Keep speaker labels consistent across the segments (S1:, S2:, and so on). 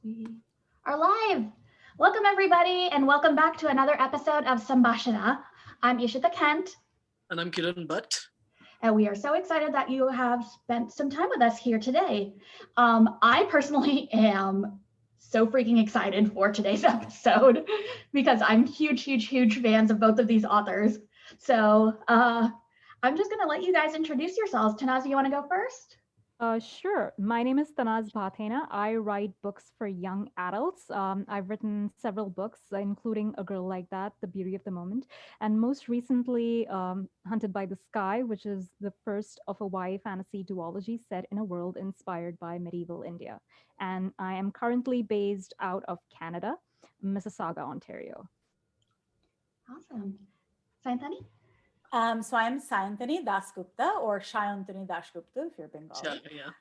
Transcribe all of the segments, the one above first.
S1: We are live. Welcome, everybody, and welcome back to another episode of Sambhashana. I'm Ishita Kent,
S2: And I'm Kiran Bhat.
S1: and we are so excited that you have spent some time with us here today. I personally am so freaking excited for today's episode because I'm huge fans of both of these authors. So I'm just going to let you guys introduce yourselves. Tanaz, you want to go first?
S3: Sure. My name is Tanaz Bhathena. I write books for young adults. I've written several books, including A Girl Like That, The Beauty of the Moment, and most recently, Hunted by the Sky, which is the first of a YA fantasy duology set in a world inspired by medieval India. And I am currently based out of Canada, Mississauga, Ontario.
S1: Awesome. Sayantani?
S4: So I'm Sayantani Dasgupta, or Sayantani Dasgupta if you're Bengali.
S2: Yeah.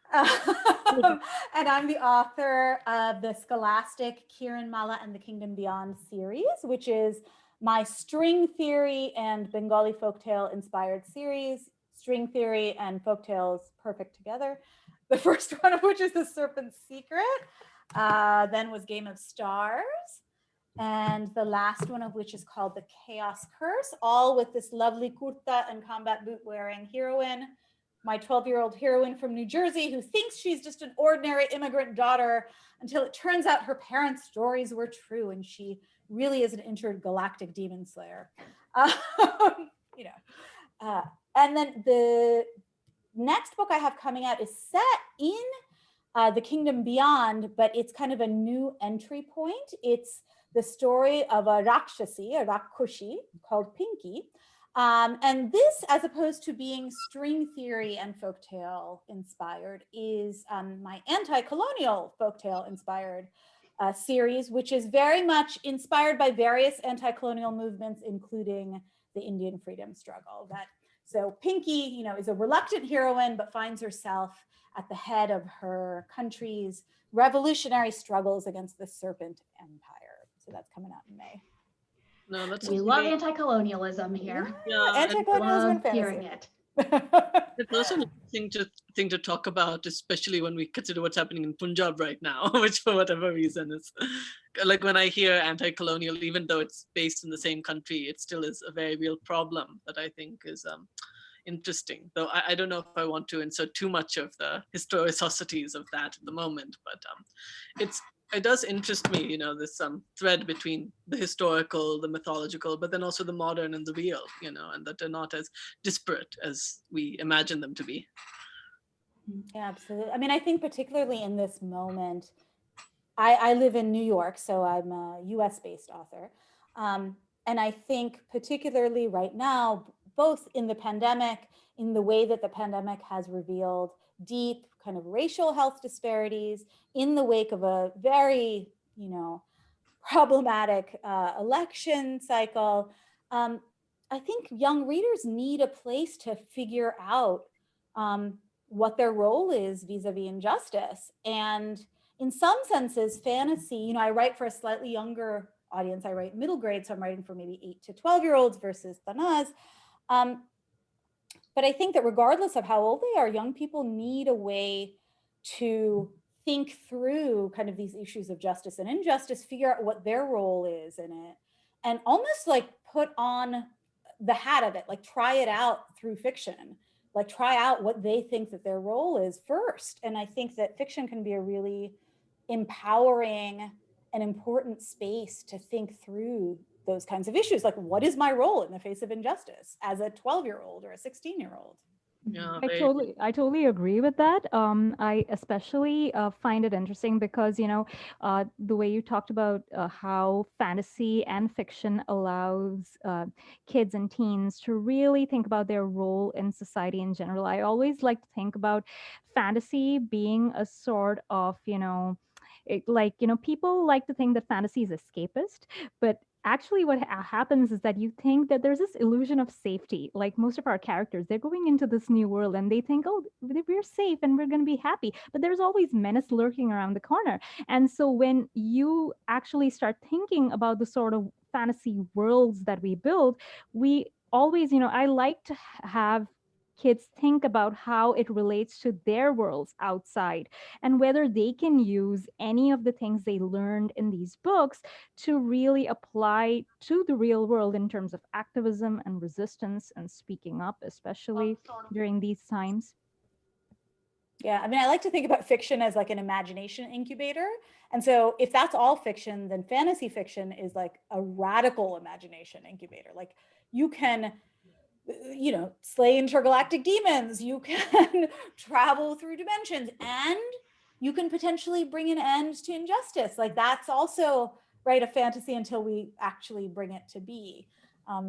S4: And I'm the author of the scholastic Kiranmala and the Kingdom Beyond series, which is my string theory and Bengali folktale inspired series. String theory and folktales perfect together. The first one of which is The Serpent's Secret, then was Game of Stars, and the last one of which is called The Chaos Curse, all with this lovely kurta and combat boot wearing heroine, my 12-year-old heroine from New Jersey who thinks she's just an ordinary immigrant daughter until it turns out her parents' stories were true and she really is an intergalactic demon slayer. And then the next book I have coming out is set in the Kingdom Beyond, but it's kind of a new entry point. It's the story of a Rakshasi, a Rakushi, called Pinky. And this, as opposed to being string theory and folktale inspired, is my anti-colonial folktale inspired series, which is very much inspired by various anti-colonial movements, including the Indian freedom struggle. So Pinky, is a reluctant heroine, but finds herself at the head of her country's revolutionary struggles against the Serpent Empire. So that's coming out in May.
S2: No, that's
S1: We love anti-colonialism here.
S2: Yeah,
S4: anti-colonialism and fantasy.
S1: Hearing it.
S2: it's also an interesting thing to talk about, especially when we consider what's happening in Punjab right now, which for whatever reason is like when I hear anti-colonial, even though it's based in the same country, it still is a very real problem that I think is interesting. Though I don't know if I want to insert too much of the historicities of that at the moment, but it does interest me, this thread between the historical, the mythological, but then also the modern and the real, and that they're not as disparate as we imagine them to be.
S4: Yeah, absolutely. I mean, I think particularly in this moment, I live in New York, so I'm a US-based author. And I think particularly right now, both in the pandemic, in the way that the pandemic has revealed deep kind of racial health disparities in the wake of a very, problematic election cycle, I think young readers need a place to figure out what their role is vis-a-vis injustice. And in some senses, fantasy, I write for a slightly younger audience. I write middle grade, so I'm writing for maybe 8 to 12-year-olds versus Tanaz. But I think that regardless of how old they are, young people need a way to think through kind of these issues of justice and injustice, figure out what their role is in it, and almost like put on the hat of it, like try it out through fiction, like try out what they think that their role is first. And I think that fiction can be a really empowering and important space to think through those kinds of issues, like what is my role in the face of injustice as a 12-year-old or a 16-year-old?
S2: Yeah,
S3: I totally agree with that. I especially find it interesting because the way you talked about how fantasy and fiction allows kids and teens to really think about their role in society in general. I always like to think about fantasy being a sort of people like to think that fantasy is escapist, but actually what happens is that you think that there's this illusion of safety. Like most of our characters, they're going into this new world and they think, oh, we're safe and we're going to be happy, but there's always menace lurking around the corner. And so when you actually start thinking about the sort of fantasy worlds that we build, we always, I like to have kids think about how it relates to their worlds outside, and whether they can use any of the things they learned in these books to really apply to the real world in terms of activism and resistance and speaking up, especially during these times.
S4: Yeah, I mean, I like to think about fiction as like an imagination incubator. And so if that's all fiction, then fantasy fiction is like a radical imagination incubator. Like you can, you know, slay intergalactic demons, you can travel through dimensions, and you can potentially bring an end to injustice. Like that's also, right, a fantasy until we actually bring it to be.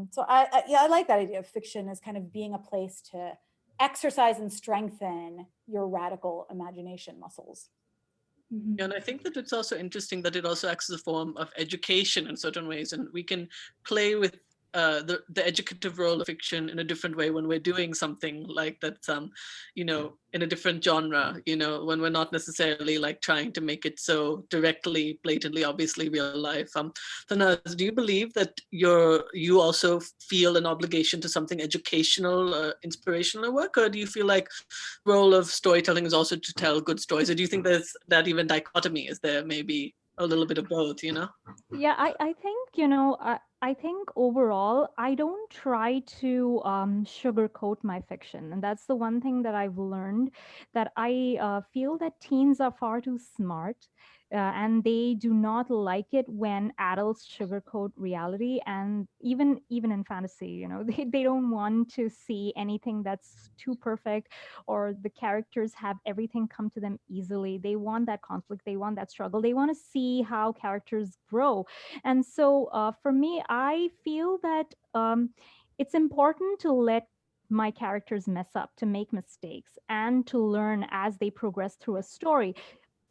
S4: So I like that idea of fiction as kind of being a place to exercise and strengthen your radical imagination muscles.
S2: Yeah, and I think that it's also interesting that it also acts as a form of education in certain ways, and we can play with the educative role of fiction in a different way when we're doing something like that, you know, in a different genre, you know, when we're not necessarily like trying to make it so directly, blatantly, obviously real life. Tanaz, do you believe that you also feel an obligation to something educational, inspirational work, or do you feel like role of storytelling is also to tell good stories, or do you think there's that even dichotomy? Is there maybe a little bit of both, you know?
S3: Yeah, I think, I think overall, I don't try to sugarcoat my fiction. And that's the one thing that I've learned, that I feel that teens are far too smart. And they do not like it when adults sugarcoat reality, and even in fantasy, they don't want to see anything that's too perfect, or the characters have everything come to them easily. They want that conflict, they want that struggle, they want to see how characters grow. And so for me, I feel that it's important to let my characters mess up, to make mistakes, and to learn as they progress through a story.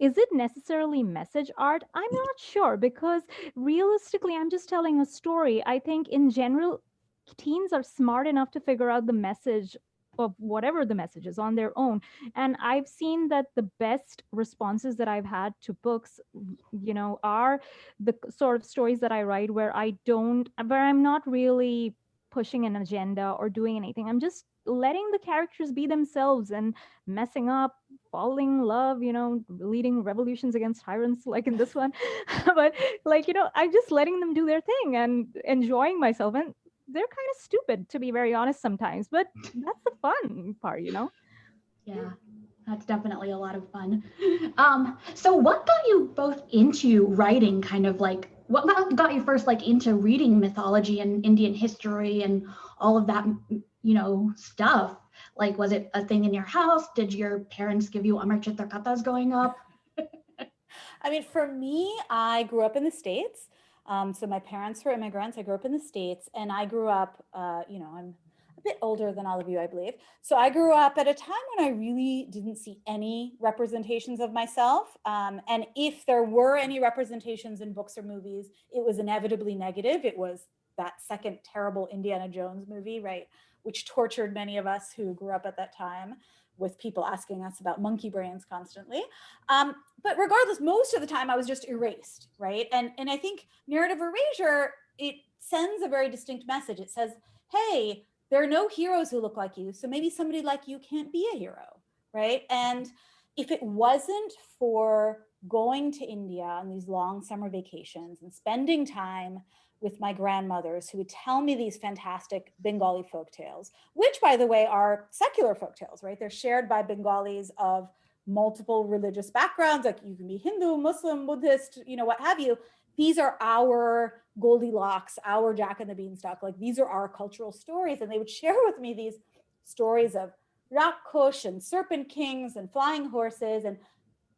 S3: Is it necessarily message art? I'm not sure, because realistically, I'm just telling a story. I think in general, teens are smart enough to figure out the message of whatever the message is on their own. And I've seen that the best responses that I've had to books, are the sort of stories that I write where I'm not really pushing an agenda or doing anything. I'm just letting the characters be themselves and messing up, falling in love, leading revolutions against tyrants like in this one. But I'm just letting them do their thing and enjoying myself. And they're kind of stupid, to be very honest, sometimes, but that's the fun part.
S1: Yeah, that's definitely a lot of fun. So what got you both into writing, kind of like, what got you first like into reading mythology and Indian history and all of that, stuff? Like, was it a thing in your house? Did your parents give you Amar Chitra Kathas growing up?
S4: I mean, for me, I grew up in the States. So my parents were immigrants. I grew up in the States, and I grew up, I'm a bit older than all of you, I believe. So I grew up at a time when I really didn't see any representations of myself. And if there were any representations in books or movies, it was inevitably negative. It was that second terrible Indiana Jones movie, right, which tortured many of us who grew up at that time, with people asking us about monkey brains constantly. But regardless, most of the time I was just erased, right? And I think narrative erasure, it sends a very distinct message. It says, hey, there are no heroes who look like you, so maybe somebody like you can't be a hero, right? And if it wasn't for going to India on these long summer vacations and spending time with my grandmothers, who would tell me these fantastic Bengali folk tales, which, by the way, are secular folk tales, right? They're shared by Bengalis of multiple religious backgrounds, like you can be Hindu, Muslim, Buddhist, what have you. These are our Goldilocks, our Jack and the Beanstalk, like these are our cultural stories. And they would share with me these stories of Rakhosh and serpent kings and flying horses and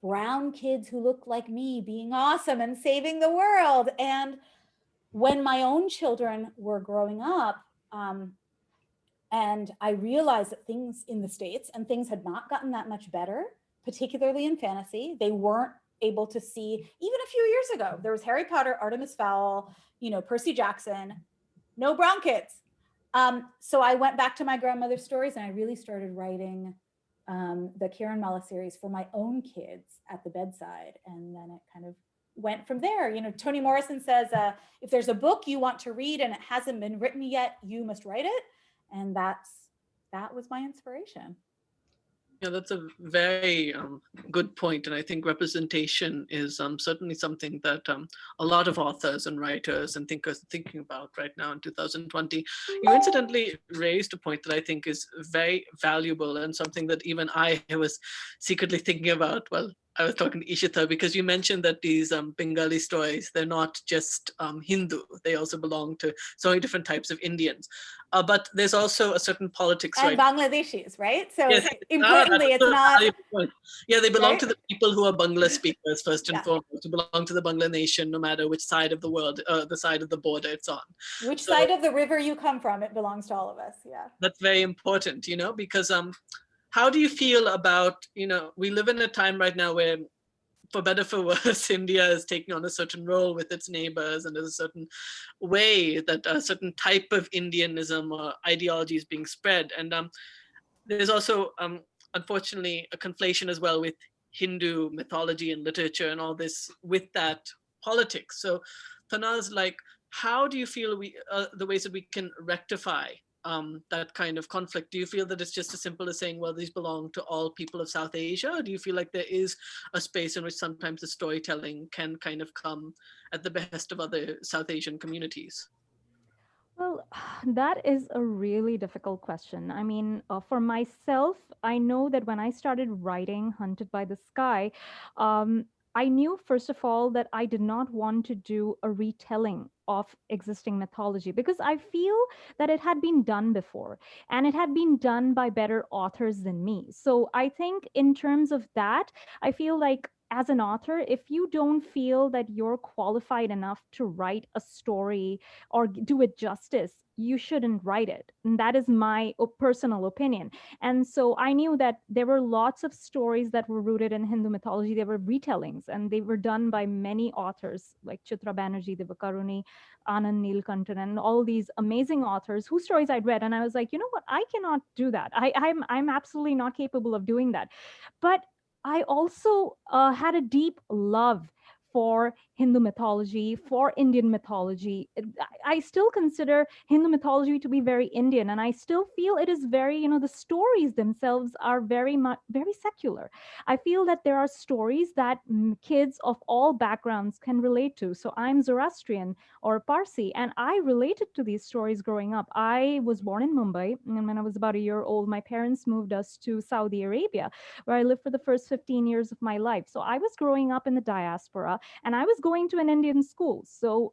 S4: brown kids who looked like me being awesome and saving the world. And when my own children were growing up, and I realized that things in the States and things had not gotten that much better, particularly in fantasy. They weren't able to see, even a few years ago, there was Harry Potter, Artemis Fowl, Percy Jackson, no brown kids. So I went back to my grandmother's stories and I really started writing the KIRANMALA series for my own kids at the bedside. And then it kind of went from there. Toni Morrison says, if there's a book you want to read and it hasn't been written yet, you must write it. And that's that was my inspiration.
S2: Yeah, that's a very good point. And I think representation is certainly something that a lot of authors and writers and thinkers are thinking about right now in 2020. You incidentally raised a point that I think is very valuable and something that even I was secretly thinking about. Well, I was talking to Ishita, because you mentioned that these Bengali stories, they're not just Hindu, they also belong to so many different types of Indians. But there's also a certain politics,
S4: And
S2: right?
S4: Bangladeshis, right? So
S2: Yes.
S4: importantly, it's not.
S2: Yeah, they belong
S4: right?
S2: to the people who are Bangla speakers first and
S4: Yeah.
S2: foremost, who belong to the Bangla nation, no matter which side of the world, the side of the border it's on.
S4: Which
S2: So
S4: side of the river you come from, it belongs to all of us. Yeah.
S2: that's very important, because how do you feel about, we live in a time right now where, for better for worse, India is taking on a certain role with its neighbors, and there's a certain way that a certain type of Indianism or ideology is being spread. And there's also, unfortunately, a conflation as well with Hindu mythology and literature and all this with that politics. So, Tanaz, how do you feel the ways that we can rectify that kind of conflict? Do you feel that it's just as simple as saying, well, these belong to all people of South Asia? Or do you feel like there is a space in which sometimes the storytelling can kind of come at the behest of other South Asian communities?
S3: Well, that is a really difficult question. I mean, for myself, I know that when I started writing Hunted by the Sky, I knew, first of all, that I did not want to do a retelling of existing mythology, because I feel that it had been done before and it had been done by better authors than me. So I think in terms of that, I feel like as an author, if you don't feel that you're qualified enough to write a story or do it justice, you shouldn't write it. And that is my personal opinion. And so I knew that there were lots of stories that were rooted in Hindu mythology. They were retellings, and they were done by many authors like Chitra Banerjee, Devakaruni, Anand Neelkantan, and all these amazing authors whose stories I'd read. And I was like, you know what? I cannot do that. I'm absolutely not capable of doing that. But I also had a deep love for Hindu mythology, for Indian mythology. I still consider Hindu mythology to be very Indian, and I still feel it is very, the stories themselves are very much very secular. I feel that there are stories that kids of all backgrounds can relate to. So I'm Zoroastrian or Parsi, and I related to these stories growing up. I was born in Mumbai, and when I was about a year old, my parents moved us to Saudi Arabia, where I lived for the first 15 years of my life. So I was growing up in the diaspora, and I was going to an Indian school. So,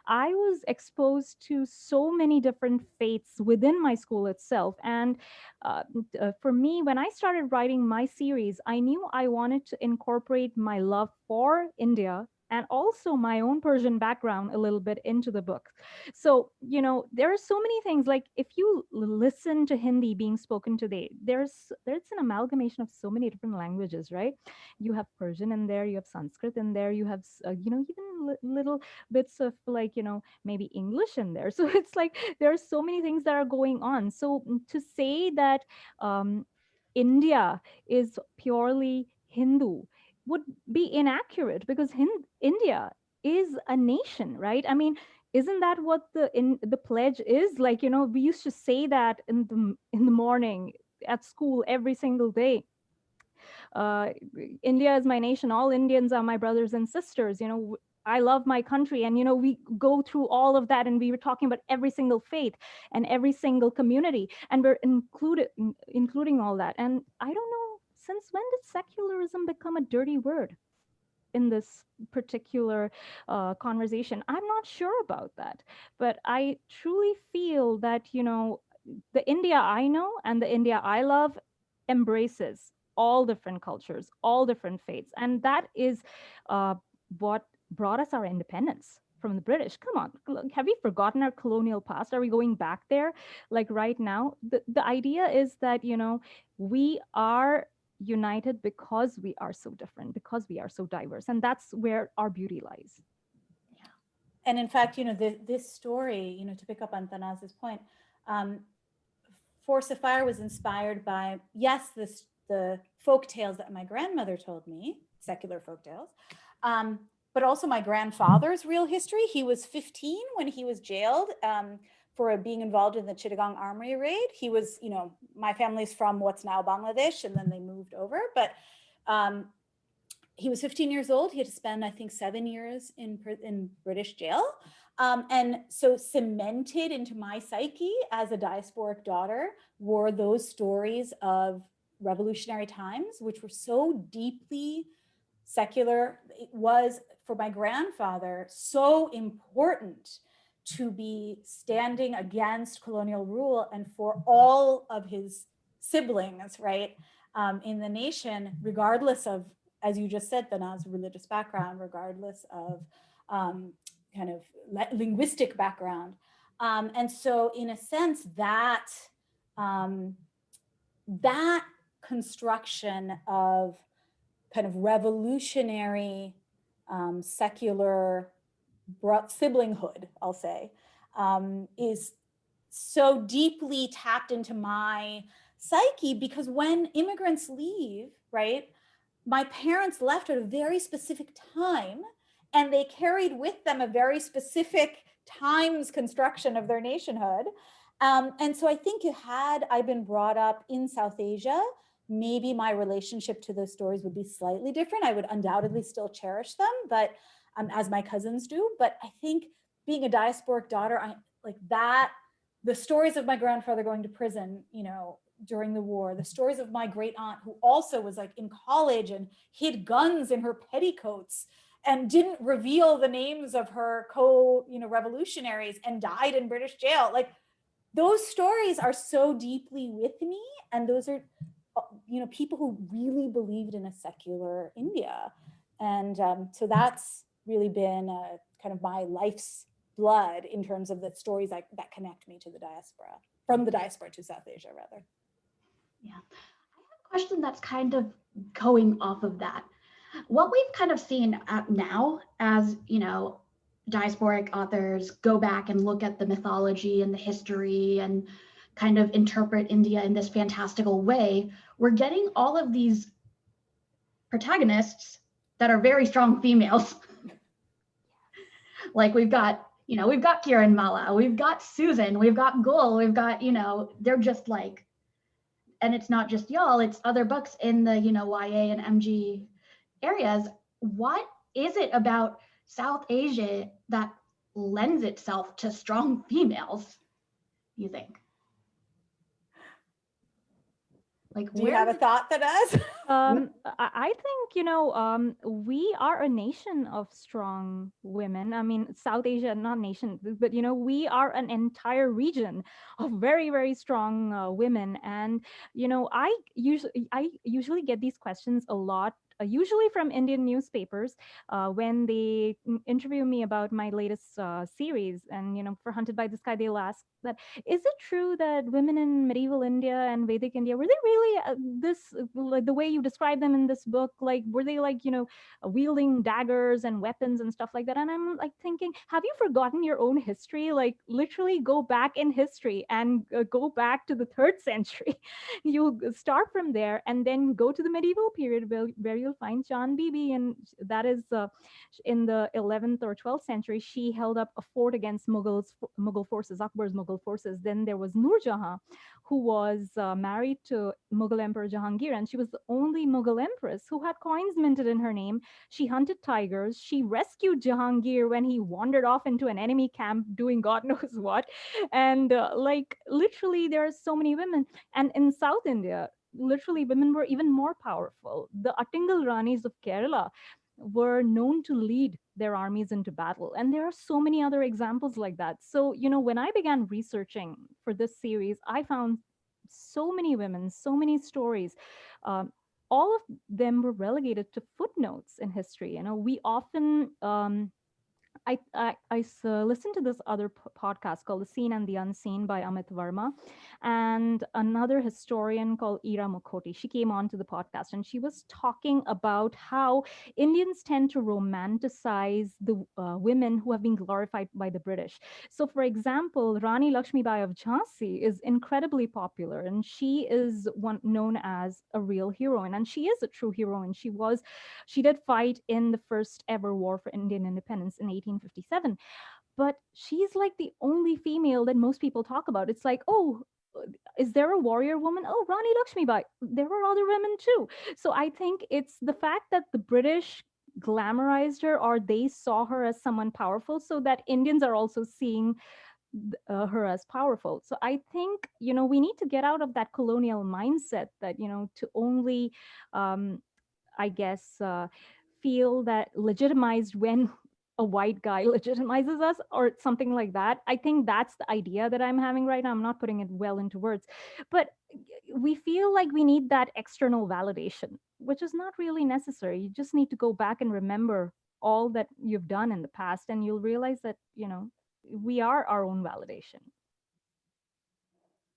S3: I was exposed to so many different faiths within my school itself. And for me, when I started writing my series, I knew I wanted to incorporate my love for India and also my own Persian background a little bit into the book. So, there are so many things, like if you listen to Hindi being spoken today, there's an amalgamation of so many different languages, right? You have Persian in there, you have Sanskrit in there, you have, even little bits of maybe English in there. So it's like there are so many things that are going on. So to say that India is purely Hindu would be inaccurate, because India is a nation, right? I mean, isn't that what the pledge is? Like, we used to say that in the morning at school every single day. India is my nation. All Indians are my brothers and sisters. I love my country. And, we go through all of that, and we were talking about every single faith and every single community, and we're including all that. And I don't know, since when did secularism become a dirty word in this particular conversation? I'm not sure about that, but I truly feel that, the India I know and the India I love embraces all different cultures, all different faiths. And that is what brought us our independence from the British. Come on, look, have we forgotten our colonial past? Are we going back there? Like right now, the idea is that, we are united because we are so different, because we are so diverse. And that's where our beauty lies.
S4: Yeah. And in fact, this story, to pick up on Tanaz's point, Force of Fire was inspired by, yes, the folk tales that my grandmother told me, secular folk tales, but also my grandfather's real history. He was 15 when he was jailed for being involved in the Chittagong Armory raid. He was, you know, my family's from what's now Bangladesh, and then they moved over. But he was 15 years old. He had to spend, I think, 7 years in British jail. And so cemented into my psyche as a diasporic daughter were those stories of revolutionary times, which were so deeply secular. It was, for my grandfather, so important to be standing against colonial rule, and for all of his siblings, right, in the nation, regardless of, as you just said, Tanaz, religious background, regardless of kind of linguistic background. And so in a sense, that that construction of kind of revolutionary secular siblinghood, I'll say, is so deeply tapped into my psyche, because when immigrants leave, right, my parents left at a very specific time, and they carried with them a very specific times construction of their nationhood. And so I think had I been brought up in South Asia, maybe my relationship to those stories would be slightly different. I would undoubtedly still cherish them, but as my cousins do. But I think being a diasporic daughter, I like that, the stories of my grandfather going to prison, you know, during the war, the stories of my great aunt, who also was like in college and hid guns in her petticoats and didn't reveal the names of her revolutionaries and died in British jail. Like, those stories are so deeply with me, and those are, you know, people who really believed in a secular India. And so that's really been kind of my life's blood in terms of the stories that connect me to the diaspora, from the diaspora to South Asia, rather.
S1: Yeah, I have a question that's kind of going off of that. What we've kind of seen now, as you know, diasporic authors go back and look at the mythology and the history and kind of interpret India in this fantastical way, we're getting all of these protagonists that are very strong females. Like we've got KIRANMALA, we've got Susan, we've got Gul, we've got, you know, they're just like, and it's not just y'all, it's other books in the, you know, YA and MG areas. What is it about South Asia that lends itself to strong females, you think? Like,
S4: do you have a thought, Tanaz?
S3: I think, you know, we are a nation of strong women. I mean, South Asia, not nation, but, you know, we are an entire region of very, very strong women. And, you know, I usually get these questions a lot, usually from Indian newspapers when they interview me about my latest series. And, you know, for Hunted by the Sky, they'll ask that, is it true that women in medieval India and Vedic India, were they really like the way you describe them in this book? Like, were they like, you know, wielding daggers and weapons and stuff like that? And I'm like thinking, have you forgotten your own history? Like, literally go back in history and go back to the 3rd century. You start from there and then go to the medieval period where you'll find Chan Bibi, and that is in the 11th or 12th century. She held up a fort against Mughal forces, Akbar's Mughal forces. Then there was Nur Jahan, who was married to Mughal Emperor Jahangir, and she was the only Mughal empress who had coins minted in her name. She hunted tigers. She rescued Jahangir when he wandered off into an enemy camp doing God knows what. And like, literally, there are so many women. And in South India, literally, women were even more powerful. The Attingal Ranis of Kerala were known to lead their armies into battle. And there are so many other examples like that. So, you know, when I began researching for this series, I found so many women, so many stories. All of them were relegated to footnotes in history. You know, we often I listened to this other podcast called The Seen and the Unseen by Amit Verma, and another historian called Ira Mukhoti. She came on to the podcast and she was talking about how Indians tend to romanticize the women who have been glorified by the British. So, for example, Rani Lakshmibai of Jhansi is incredibly popular, and she is one known as a real heroine, and she is a true heroine. She did fight in the first ever war for Indian independence in 1857. but she's like the only female that most people talk about. It's like, oh, is there a warrior woman? Oh, Rani Lakshmibai. There were other women too. So I think it's the fact that the British glamorized her, or they saw her as someone powerful, so that Indians are also seeing her as powerful. So I think, we need to get out of that colonial mindset that, to only, I guess, feel that legitimized when a white guy legitimizes us or something like that. I think that's the idea that I'm having right now. I'm not putting it well into words, but we feel like we need that external validation, which is not really necessary. You just need to go back and remember all that you've done in the past, and you'll realize that, we are our own validation.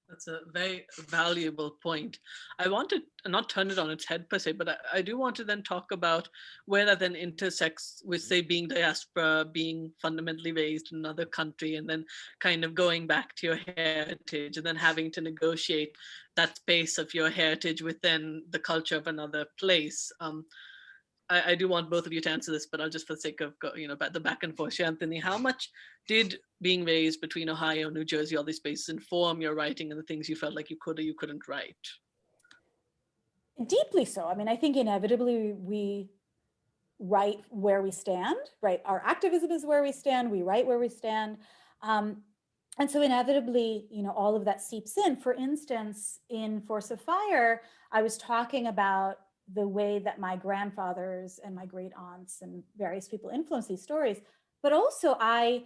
S2: That's a very valuable point. I want to not turn it on its head per se, but I do want to then talk about where that then intersects with, say, being diaspora, being fundamentally raised in another country, and then kind of going back to your heritage, and then having to negotiate that space of your heritage within the culture of another place. I do want both of you to answer this, but I'll just, for the sake of the back and forth. Sayantani, how much did being raised between Ohio, New Jersey, all these spaces inform your writing and the things you felt like you could or you couldn't write?
S4: Deeply so. I mean, I think inevitably we write where we stand, right? Our activism is where we stand. We write where we stand. And so inevitably, all of that seeps in. For instance, in Force of Fire, I was talking about the way that my grandfathers and my great aunts and various people influence these stories. But also I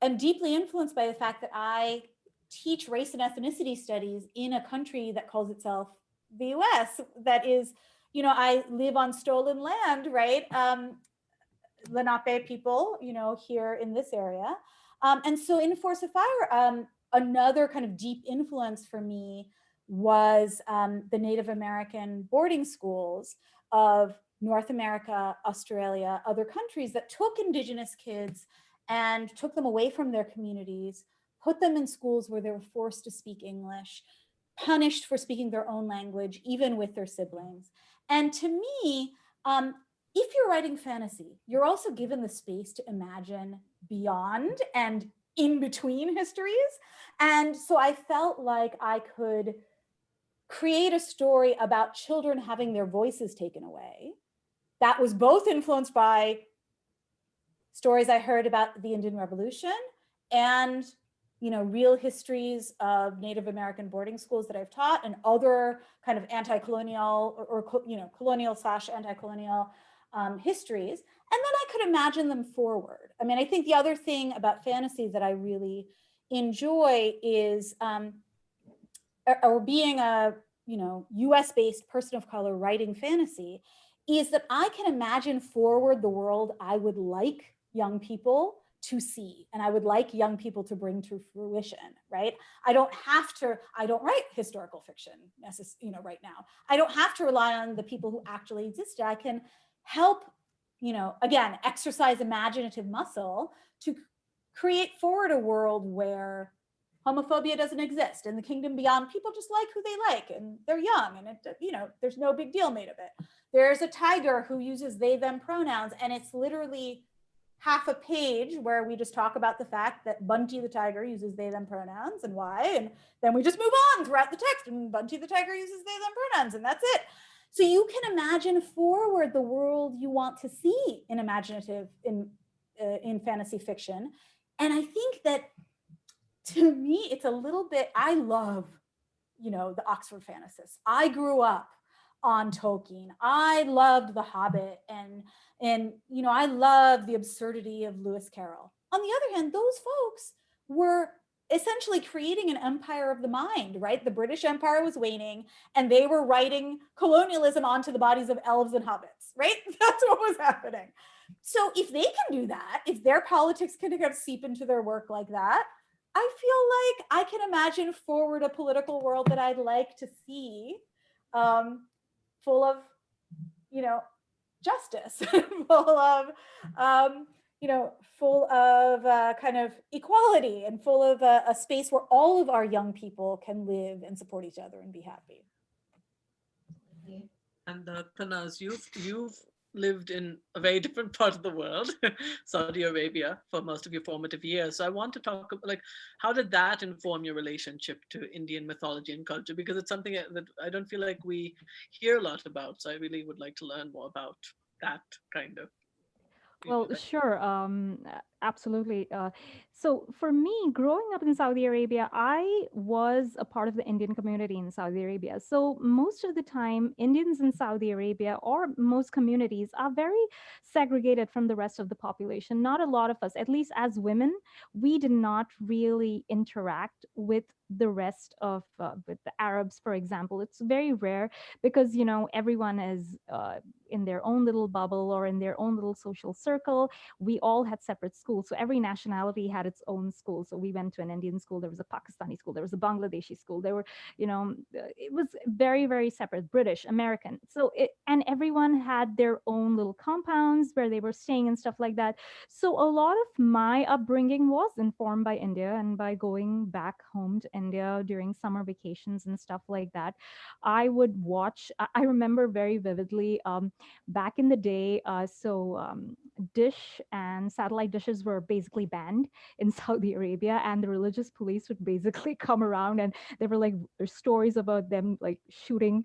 S4: am deeply influenced by the fact that I teach race and ethnicity studies in a country that calls itself the US. That is, I live on stolen land, right? Lenape people, here in this area. And so in Force of Fire, another kind of deep influence for me was the Native American boarding schools of North America, Australia, other countries that took Indigenous kids and took them away from their communities, put them in schools where they were forced to speak English, punished for speaking their own language, even with their siblings. And to me, if you're writing fantasy, you're also given the space to imagine beyond and in between histories. And so I felt like I could create a story about children having their voices taken away that was both influenced by stories I heard about the Indian Revolution and real histories of Native American boarding schools that I've taught and other kind of anti-colonial or colonial/anti-colonial histories. And then I could imagine them forward. I mean, I think the other thing about fantasy that I really enjoy is, or being a US-based person of color writing fantasy, is that I can imagine forward the world I would like young people to see, and I would like young people to bring to fruition, right? I don't write historical fiction right now. I don't have to rely on the people who actually existed. I can help, again, exercise imaginative muscle to create forward a world where homophobia doesn't exist. In the kingdom beyond, people just like who they like, and they're young, and there's no big deal made of it. There's a tiger who uses they, them pronouns, and it's literally half a page where we just talk about the fact that Bunty the tiger uses they, them pronouns and why, and then we just move on throughout the text, and Bunty the tiger uses they, them pronouns, and that's it. So you can imagine forward the world you want to see in fantasy fiction. And I think that, to me, it's a little bit, I love, the Oxford fantasists. I grew up on Tolkien. I loved The Hobbit, and I love the absurdity of Lewis Carroll. On the other hand, those folks were essentially creating an empire of the mind, right? The British Empire was waning, and they were writing colonialism onto the bodies of elves and hobbits, right? That's what was happening. So if they can do that, if their politics can kind of seep into their work like that, I feel like I can imagine forward a political world that I'd like to see, full of, justice, full of, kind of equality, and full of a space where all of our young people can live and support each other and be happy.
S2: And Tanaz, you've lived in a very different part of the world, Saudi Arabia, for most of your formative years. So I want to talk about, like, how did that inform your relationship to Indian mythology and culture? Because it's something that I don't feel like we hear a lot about. So I really would like to learn more about that kind of.
S3: Well, sure, absolutely. So for me, growing up in Saudi Arabia, I was a part of the Indian community in Saudi Arabia. So most of the time, Indians in Saudi Arabia or most communities are very segregated from the rest of the population. Not a lot of us, at least as women, we did not really interact with the rest of with the Arabs, for example. It's very rare because everyone is in their own little bubble or in their own little social circle. We all had separate schools. So every nationality had its own school. So we went to an Indian school, there was a Pakistani school, there was a Bangladeshi school. There were, it was very, very separate, British, American. And everyone had their own little compounds where they were staying and stuff like that. So a lot of my upbringing was informed by India and by going back home to India during summer vacations and stuff like that. I would watch, I remember very vividly, back in the day, dish and satellite dishes were basically banned in Saudi Arabia, and the religious police would basically come around, and there were like stories about them like shooting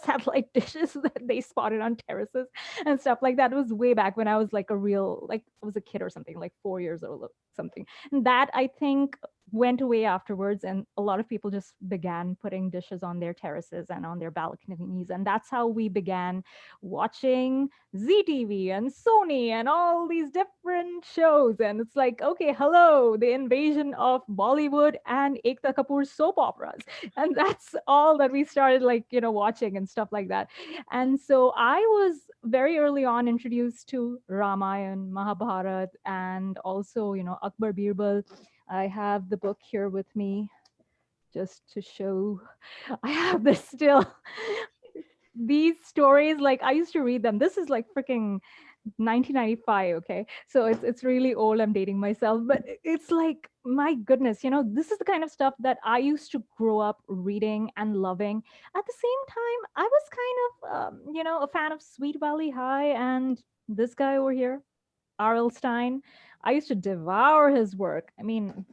S3: satellite dishes that they spotted on terraces and stuff like that. It was way back when I was like I was a kid or something, like 4 years old or something. And that, I think, went away afterwards, and a lot of people just began putting dishes on their terraces and on their balconies, and that's how we began watching ZTV and Sony and all these different shows. And it's like, okay, hello, the invasion of Bollywood and Ekta Kapoor's soap operas, and that's all that we started watching and stuff like that. And so I was very early on introduced to Ramayana, Mahabharat, and also Akbar Birbal. I have the book here with me just to show. I have this still. These stories, like, I used to read them. This is like freaking 1995, okay? So it's really old. I'm dating myself, but it's like, my goodness, this is the kind of stuff that I used to grow up reading and loving. At the same time, I was kind of a fan of Sweet Valley High and this guy over here, R.L. Stein. I used to devour his work. I mean,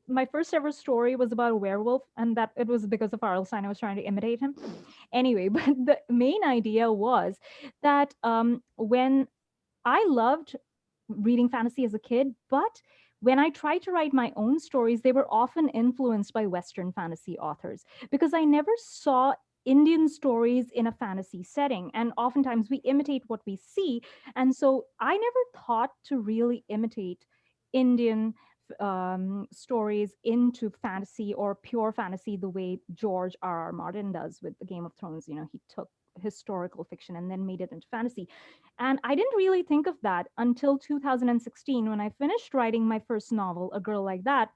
S3: my first ever story was about a werewolf, and that it was because of R.L. Stein. I was trying to imitate him. Anyway, but the main idea was that when I loved reading fantasy as a kid, but when I tried to write my own stories, they were often influenced by Western fantasy authors because I never saw Indian stories in a fantasy setting. And oftentimes we imitate what we see. And so I never thought to really imitate Indian stories into fantasy or pure fantasy the way George R.R. Martin does with the Game of Thrones. He took historical fiction and then made it into fantasy. And I didn't really think of that until 2016 when I finished writing my first novel, A Girl Like That.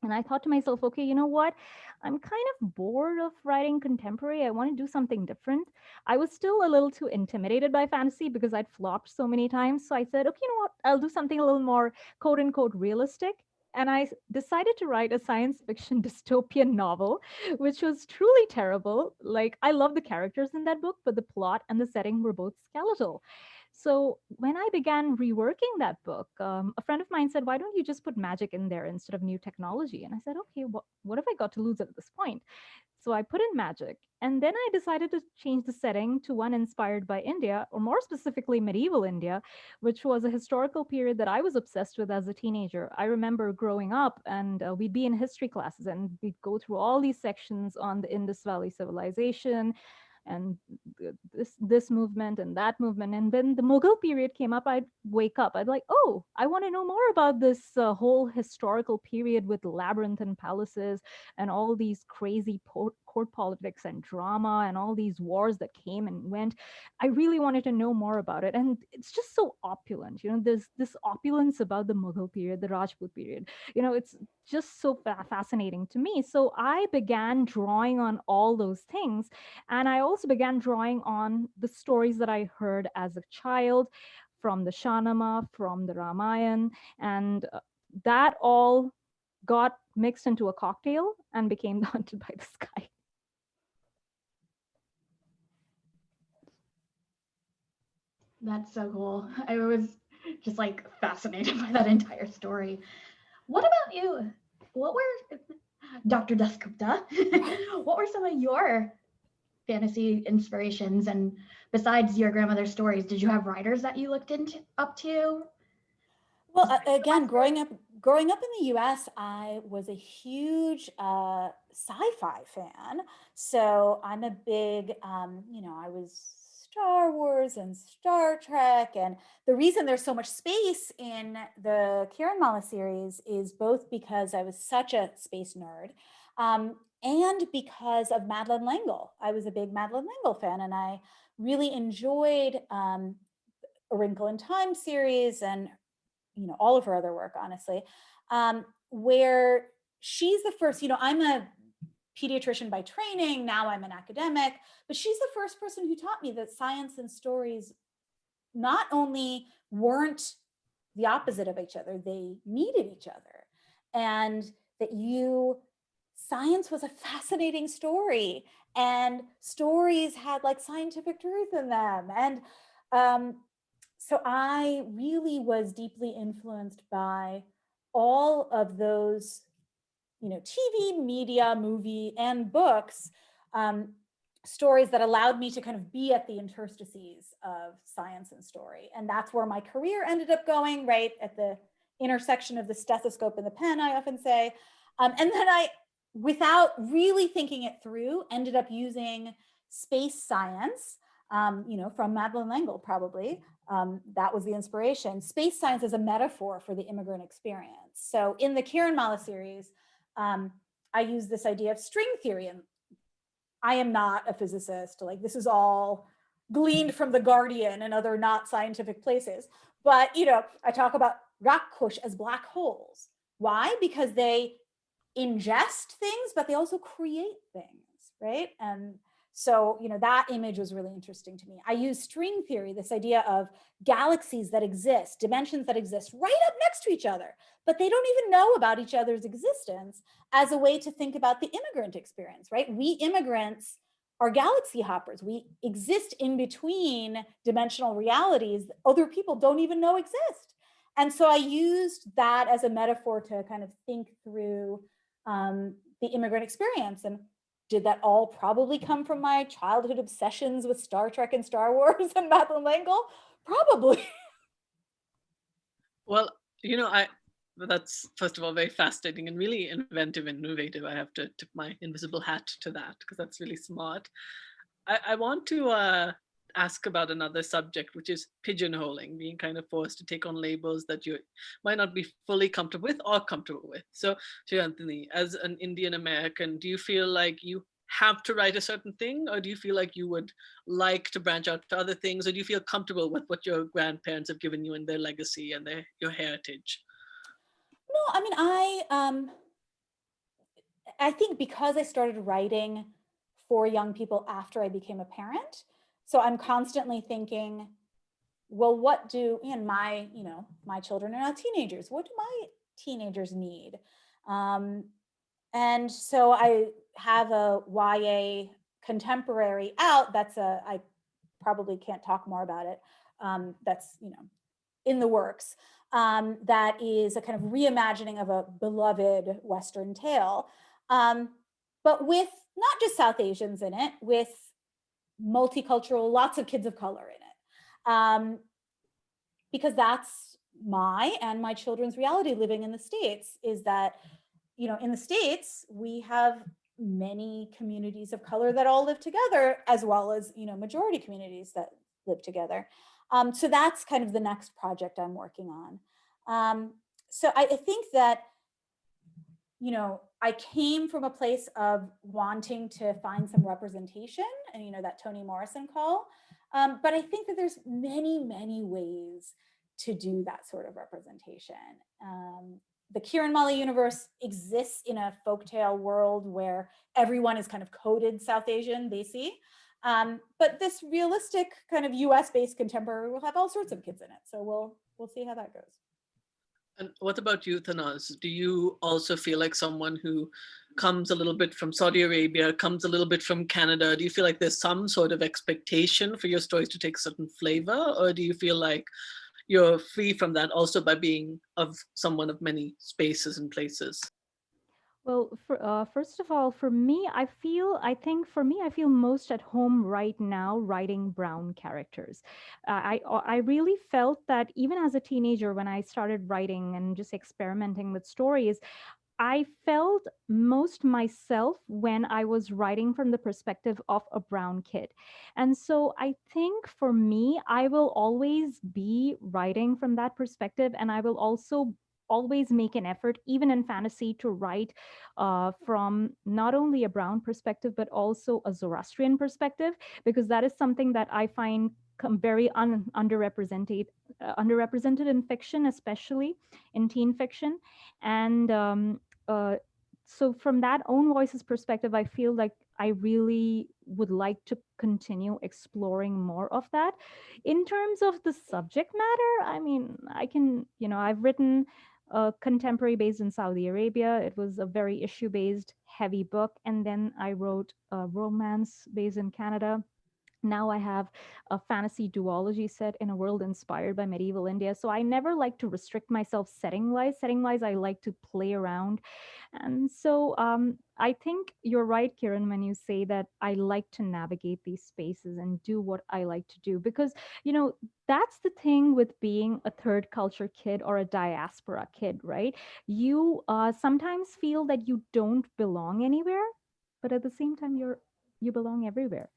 S3: And I thought to myself, okay, you know what? I'm kind of bored of writing contemporary. I want to do something different. I was still a little too intimidated by fantasy because I'd flopped so many times. So I said, okay, you know what? I'll do something a little more quote unquote realistic. And I decided to write a science fiction dystopian novel, which was truly terrible. Like, I love the characters in that book, but the plot and the setting were both skeletal. So when I began reworking that book, a friend of mine said, why don't you just put magic in there instead of new technology? And I said, okay, what have I got to lose at this point? So I put in magic. And then I decided to change the setting to one inspired by India, or more specifically, medieval India, which was a historical period that I was obsessed with as a teenager. I remember growing up, and we'd be in history classes and we'd go through all these sections on the Indus Valley civilization and this movement and that movement. And when the Mughal period came up, I'd wake up. I'd like, oh, I want to know more about this whole historical period with labyrinthine palaces and all these crazy court politics and drama and all these wars that came and went. I really wanted to know more about it. And it's just so opulent. There's this opulence about the Mughal period, the Rajput period. It's just so fascinating to me. So I began drawing on all those things. And I also began drawing on the stories that I heard as a child from the Shahnama, from the Ramayana, and that all got mixed into a cocktail and became The Hunted by the Sky.
S1: That's so cool. I was just like fascinated by that entire story. What about you? What were Dr. Dasgupta? What were some of your fantasy inspirations? And besides your grandmother's stories, did you have writers that you looked into up to?
S4: Well, again, growing up in the US, I was a huge sci-fi fan. So I'm a big, I was Star Wars and Star Trek. And the reason there's so much space in the Kiranmala series is both because I was such a space nerd, and because of Madeleine L'Engle. I was a big Madeleine L'Engle fan, and I really enjoyed A Wrinkle in Time series and all of her other work, honestly, where she's the first, I'm a pediatrician by training, now I'm an academic, but she's the first person who taught me that science and stories not only weren't the opposite of each other, they needed each other. And that science was a fascinating story, and stories had like scientific truth in them. And so I really was deeply influenced by all of those, TV, media, movie, and books, stories that allowed me to kind of be at the interstices of science and story. And that's where my career ended up going, right at the intersection of the stethoscope and the pen, I often say. And then I, without really thinking it through, ended up using space science, from Madeleine L'Engle, probably. That was the inspiration. Space science is a metaphor for the immigrant experience. So in the Kiranmala series, I use this idea of string theory, and I am not a physicist. Like, this is all gleaned from The Guardian and other not scientific places. But, I talk about Rakkush as black holes. Why? Because they ingest things, but they also create things, right? And so, that image was really interesting to me. I use string theory, this idea of galaxies that exist, dimensions that exist right up next to each other, but they don't even know about each other's existence, as a way to think about the immigrant experience, right? We immigrants are galaxy hoppers. We exist in between dimensional realities that other people don't even know exist. And so I used that as a metaphor to kind of think through the immigrant experience. And did that all probably come from my childhood obsessions with Star Trek and Star Wars and Madeleine L'Engle? Probably.
S2: Well, that's first of all very fascinating and really inventive and innovative. I have to tip my invisible hat to that, because that's really smart. I want to ask about another subject, which is pigeonholing, being kind of forced to take on labels that you might not be fully comfortable with or comfortable with. So, Sayantani, as an Indian American, do you feel like you have to write a certain thing, or do you feel like you would like to branch out to other things, or do you feel comfortable with what your grandparents have given you and their legacy and your heritage?
S4: No, I mean, I think because I started writing for young people after I became a parent, so I'm constantly thinking, well, what do, my children are now teenagers. What do my teenagers need? And so I have a YA contemporary out. I probably can't talk more about it. That's, in the works. That is a kind of reimagining of a beloved Western tale, but with not just South Asians in it, with multicultural, lots of kids of color in it. Because that's my and my children's reality living in the States, is that, in the States, we have many communities of color that all live together, as well as, majority communities that live together. So that's kind of the next project I'm working on. So I think that, I came from a place of wanting to find some representation, and, that Toni Morrison call. But I think that there's many, many ways to do that sort of representation. The Kiranmala universe exists in a folktale world where everyone is kind of coded South Asian, Desi. But this realistic kind of US-based contemporary will have all sorts of kids in it. So we'll see how that goes.
S2: And what about you, Tanaz? Do you also feel like someone who comes a little bit from Saudi Arabia, comes a little bit from Canada? Do you feel like there's some sort of expectation for your stories to take a certain flavor? Or do you feel like you're free from that also by being of someone of many spaces and places?
S3: Well, first of all, for me, I feel most at home right now writing brown characters. I really felt that even as a teenager, when I started writing and just experimenting with stories, I felt most myself when I was writing from the perspective of a brown kid. And so I think for me, I will always be writing from that perspective. And I will also always make an effort, even in fantasy, to write from not only a brown perspective, but also a Zoroastrian perspective, because that is something that I find very underrepresented in fiction, especially in teen fiction. And uh, so from that own voices perspective, I feel like I really would like to continue exploring more of that. In terms of the subject matter, I mean, I've written a contemporary based in Saudi Arabia. It was a very issue based heavy book. And then I wrote a romance based in Canada. Now I have a fantasy duology set in a world inspired by medieval India. So I never like to restrict myself setting wise. Setting wise, I like to play around. And so I think you're right, Kiran, when you say that I like to navigate these spaces and do what I like to do. Because, that's the thing with being a third culture kid or a diaspora kid, right? You sometimes feel that you don't belong anywhere, but at the same time, you belong everywhere.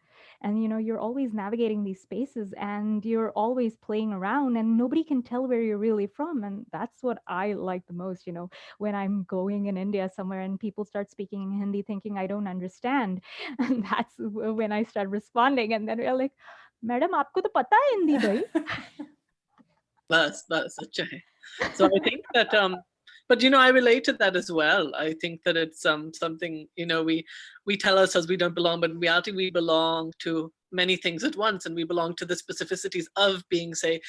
S3: And you're always navigating these spaces and you're always playing around and nobody can tell where you're really from. And that's what I like the most, when I'm going in India somewhere and people start speaking in Hindi thinking I don't understand. And that's when I start responding. And then we're like, Madam, aapko to pata hai Hindi bhai?
S2: That's such a. So I think that but I relate to that as well. I think that it's something, we tell ourselves we don't belong, but in reality we belong to many things at once, and we belong to the specificities of being, say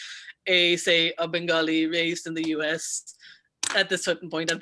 S2: a Bengali raised in the US at this certain point, and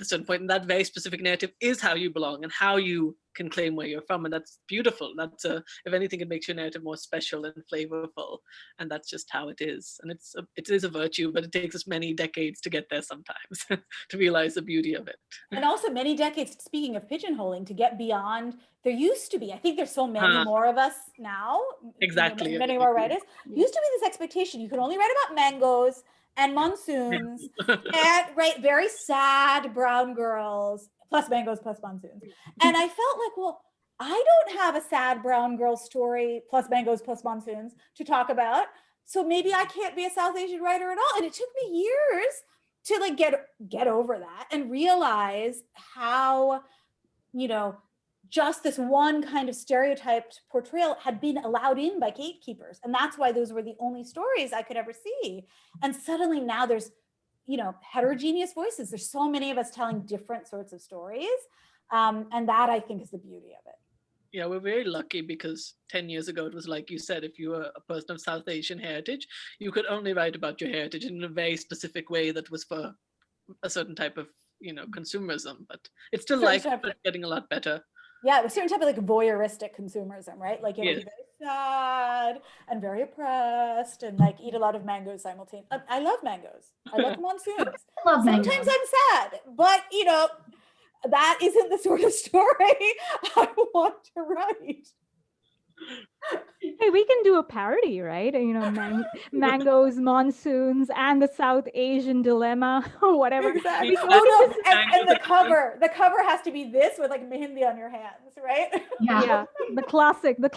S2: that very specific narrative is how you belong and how you can claim where you're from, and that's beautiful. That's if anything, it makes your narrative more special and flavorful, and that's just how it is. And it is a virtue, but it takes us many decades to get there sometimes to realize the beauty of it.
S4: And also many decades, speaking of pigeonholing, to get beyond. There used to be, I think there's so many more of us now.
S2: Exactly.
S4: Many more writers. Used to be this expectation you could only write about mangoes and monsoons and very sad brown girls plus mangoes plus monsoons. And I felt like, well, I don't have a sad brown girl story plus mangoes plus monsoons to talk about, so maybe I can't be a South Asian writer at all. And it took me years to get over that and realize how just this one kind of stereotyped portrayal had been allowed in by gatekeepers. And that's why those were the only stories I could ever see. And suddenly now there's, heterogeneous voices. There's so many of us telling different sorts of stories. And that I think is the beauty of it.
S2: Yeah, we're very lucky because 10 years ago, it was like you said, if you were a person of South Asian heritage, you could only write about your heritage in a very specific way that was for a certain type of, consumerism. But it's still but getting a lot better.
S4: Yeah, it was a certain type of voyeuristic consumerism, right? Like, it was very sad and very oppressed and eat a lot of mangoes simultaneously. I love mangoes. I love monsoons.
S1: I love mangoes.
S4: Sometimes I'm sad, but that isn't the sort of story I want to write.
S3: Hey, we can do a parody, right? Mangoes, monsoons, and the South Asian dilemma, or whatever.
S4: Exactly. And the cover has to be this with mehendi on your hands, right?
S3: Yeah, the classic.
S1: But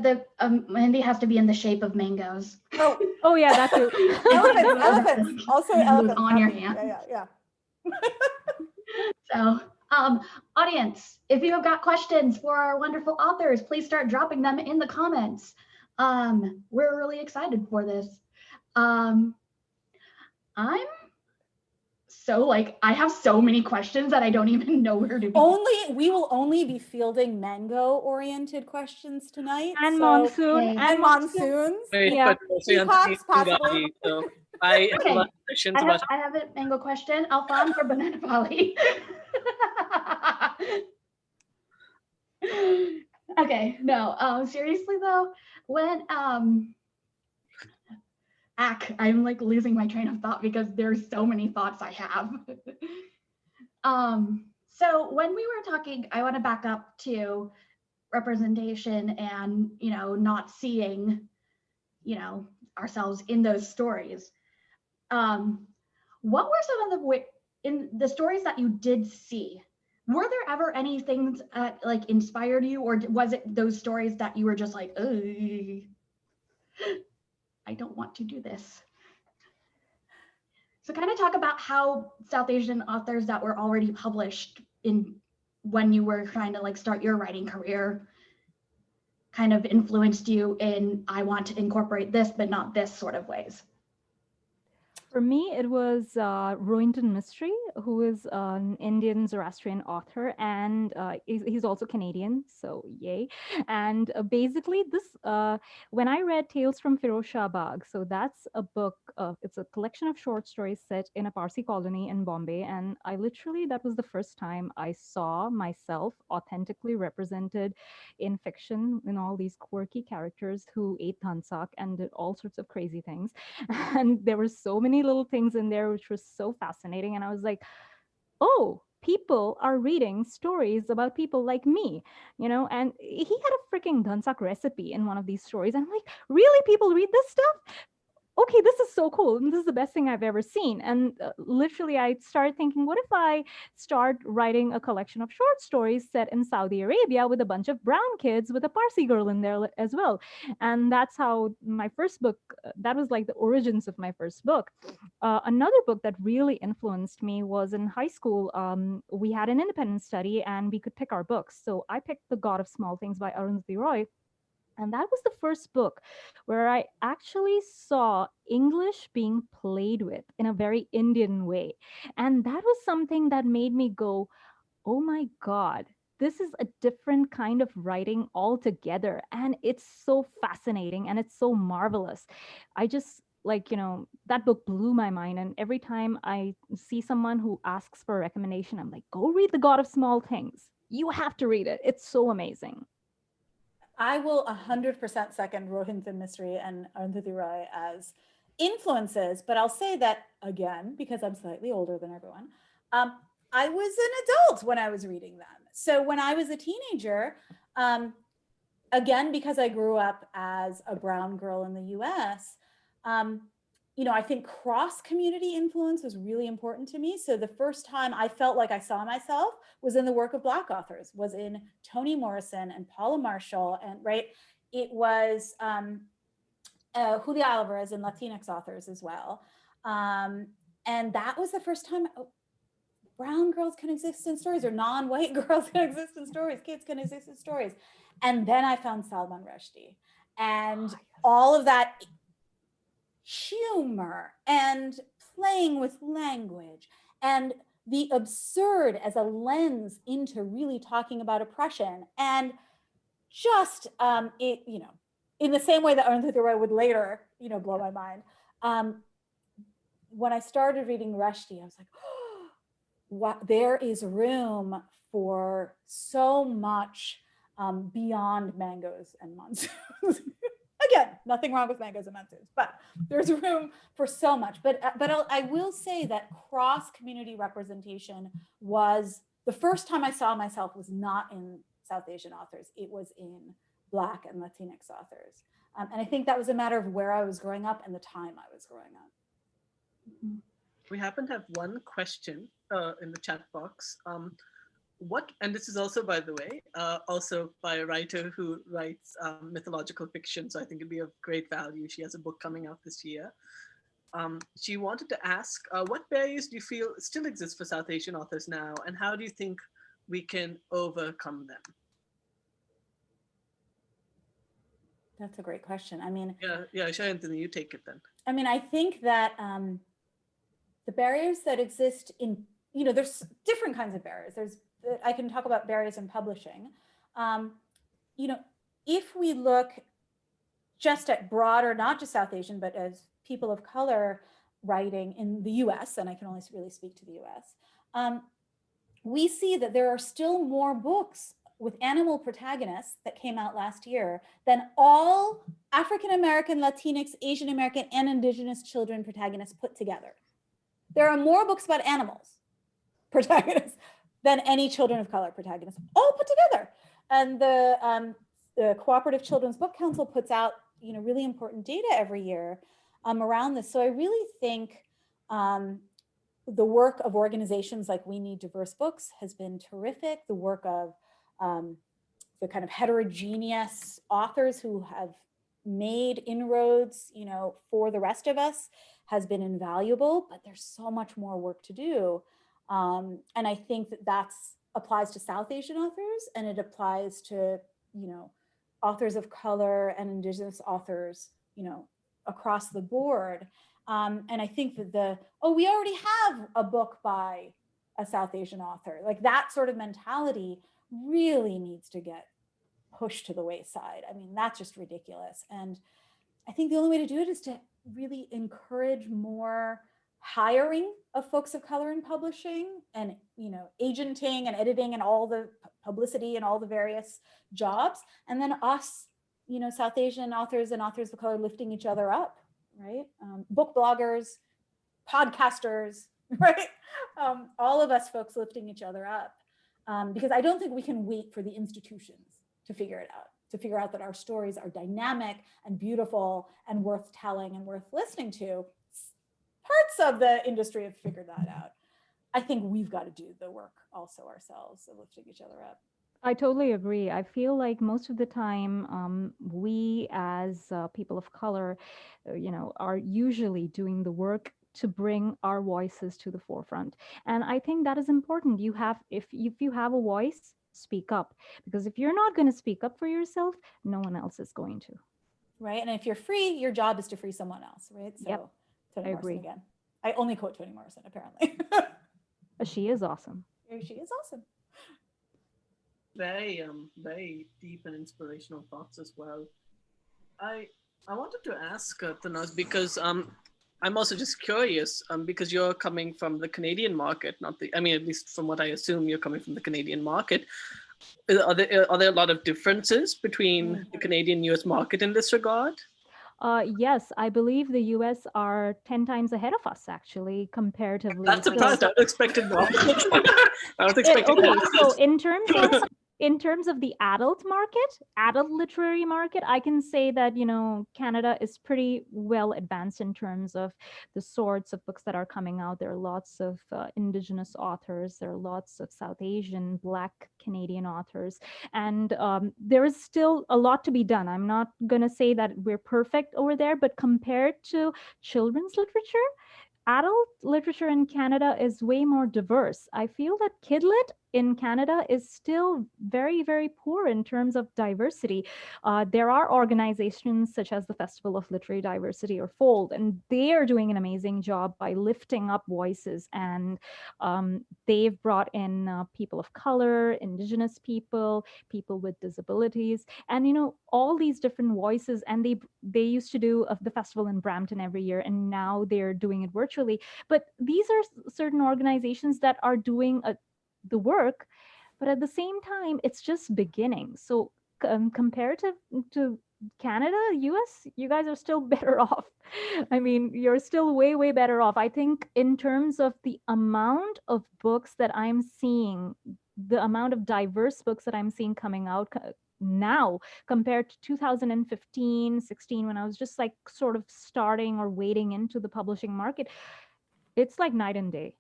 S1: the mehendi has to be in the shape of mangoes.
S3: Oh yeah, that's it.
S4: Elephants. Also elephants
S1: on your hand.
S4: Yeah.
S1: So, audience, if you have got questions for our wonderful authors, please start dropping them in the comments. We're really excited for this. I'm so like, I have so many questions that I don't even know where to begin.
S4: We will only be fielding mango-oriented questions tonight.
S3: And
S4: so-
S3: monsoon.
S1: Okay.
S4: And monsoons.
S2: Great,
S3: Yeah.
S2: but
S4: Peacocks,
S2: Sayantani,
S4: possibly.
S2: so I have a lot
S1: Okay.
S2: of questions
S1: I
S2: about
S1: have a mango question. Alphonse or Banana Polly? Okay, no, seriously though, when I'm like losing my train of thought because there's so many thoughts I have. So when we were talking, I want to back up to representation and, you know, not seeing, you know, ourselves in those stories. What were some of the in the stories that you did see? Were there ever any things like inspired you, or was it those stories that you were just like, "Ugh, I don't want to do this"? So kind of talk about how South Asian authors that were already published in when you were trying to like start your writing career kind of influenced you in, I want to incorporate this, but not this sort of ways.
S3: For me, it was Rohinton Mistry, who is an Indian Zoroastrian author, and he's also Canadian, so yay. And basically, when I read Tales from Firoz Shah Bagh, so that's a book, it's a collection of short stories set in a Parsi colony in Bombay, and that was the first time I saw myself authentically represented in fiction, in all these quirky characters who ate dhansak and did all sorts of crazy things. And there were so many little things in there which was so fascinating, and I was like, oh, people are reading stories about people like me, you know. And he had a freaking dhansak recipe in one of these stories, and I'm like, really, people read this stuff? Okay, this is so cool. And this is the best thing I've ever seen. And literally, I started thinking, what if I start writing a collection of short stories set in Saudi Arabia with a bunch of brown kids with a Parsi girl in there as well? And that's how my first book, that was like the origins of my first book. Another book that really influenced me was in high school. We had an independent study and we could pick our books. So I picked The God of Small Things by Arundhati Roy. And that was the first book where I actually saw English being played with in a very Indian way. And that was something that made me go, oh my God, this is a different kind of writing altogether. And it's so fascinating and it's so marvelous. I just, like, you know, that book blew my mind. And every time I see someone who asks for a recommendation, I'm like, go read The God of Small Things. You have to read it. It's so amazing.
S4: I will 100% second Rohinton Mistry and Arundhati Roy as influences, but I'll say that again, because I'm slightly older than everyone. I was an adult when I was reading them. So when I was a teenager, again, because I grew up as a brown girl in the US, you know, I think cross-community influence was really important to me. So the first time I felt like I saw myself was in the work of Black authors, was in Toni Morrison and Paula Marshall, and right, it was Julia Alvarez and Latinx authors as well. And that was the first time brown girls can exist in stories, or non-white girls can exist in stories, kids can exist in stories. And then I found Salman Rushdie, and all of that humor and playing with language and the absurd as a lens into really talking about oppression. And just it, you know, in the same way that Arundhati Roy would later, you know, blow my mind. When I started reading Rushdie, I was like, oh, what, there is room for so much beyond mangoes and monsoons. Again, nothing wrong with mangoes and monsoons, but there's room for so much. But I will say that cross-community representation was, the first time I saw myself was not in South Asian authors. It was in Black and Latinx authors. And I think that was a matter of where I was growing up and the time I was growing up.
S2: We happen to have one question in the chat box. And this is also, by the way, also by a writer who writes mythological fiction, so I think it'd be of great value. She has a book coming out this year. She wanted to ask, what barriers do you feel still exist for South Asian authors now, and how do you think we can overcome them?
S4: That's a great question. I mean,
S2: yeah, Sayantani, you take it then.
S4: I mean, I think that the barriers that exist in, there's different kinds of barriers. I can talk about barriers in publishing. If we look just at broader, not just South Asian, but as people of color writing in the US, and I can only really speak to the US, we see that there are still more books with animal protagonists that came out last year than all African-American, Latinx, Asian American, and Indigenous children protagonists put together. There are more books about animals protagonists than any children of color protagonists, all put together. And the Cooperative Children's Book Council puts out, really important data every year around this. So I really think the work of organizations like We Need Diverse Books has been terrific. The work of the kind of heterogeneous authors who have made inroads, for the rest of us has been invaluable, but there's so much more work to do. And I think that applies to South Asian authors, and it applies to, authors of color and Indigenous authors, across the board. And I think that we already have a book by a South Asian author, like that sort of mentality really needs to get pushed to the wayside. I mean, that's just ridiculous. And I think the only way to do it is to really encourage more hiring of folks of color in publishing and, agenting and editing and all the publicity and all the various jobs. And then us, South Asian authors and authors of color lifting each other up, right? Book bloggers, podcasters, right? All of us folks lifting each other up. Because I don't think we can wait for the institutions to figure it out, to figure out that our stories are dynamic and beautiful and worth telling and worth listening to. Parts of the industry have figured that out. I think we've got to do the work also ourselves of lifting each other up.
S3: I totally agree. I feel like most of the time, we as people of color, are usually doing the work to bring our voices to the forefront. And I think that is important. If you have a voice, speak up. Because if you're not going to speak up for yourself, no one else is going to.
S4: Right. And if you're free, your job is to free someone else, right? So
S3: Yep.
S4: Toni
S3: I
S4: Morrison
S3: agree.
S4: again. I only quote Toni Morrison, apparently.
S3: She is awesome.
S4: She is awesome.
S2: Very deep and inspirational thoughts as well. I wanted to ask Tanaz, because I'm also just curious, because you're coming from the Canadian market, at least from what I assume, you're coming from the Canadian market. Are there a lot of differences between the Canadian-US market in this regard?
S3: Yes, I believe the US are 10 times ahead of us, actually, comparatively.
S2: That's surprised. I would expected more. I was expecting
S3: okay,
S2: more.
S3: so in terms of the adult literary market, I can say that, Canada is pretty well advanced in terms of the sorts of books that are coming out. There are lots of Indigenous authors. There are lots of South Asian, Black Canadian authors. And there is still a lot to be done. I'm not going to say that we're perfect over there, but compared to children's literature, adult literature in Canada is way more diverse. I feel that kidlit in Canada is still very, very poor in terms of diversity. There are organizations such as the Festival of Literary Diversity, or FOLD, and they are doing an amazing job by lifting up voices. And they've brought in people of color, Indigenous people, people with disabilities, and all these different voices. And they used to do the festival in Brampton every year, and now they're doing it virtually. But these are certain organizations that are doing the work, but at the same time, it's just beginning. So comparative to Canada, US, you guys are still better off. I mean, you're still way, way better off. I think in terms of the amount of books that I'm seeing, the amount of diverse books that I'm seeing coming out now compared to 2015, 16, when I was just like sort of starting or wading into the publishing market, it's like night and day.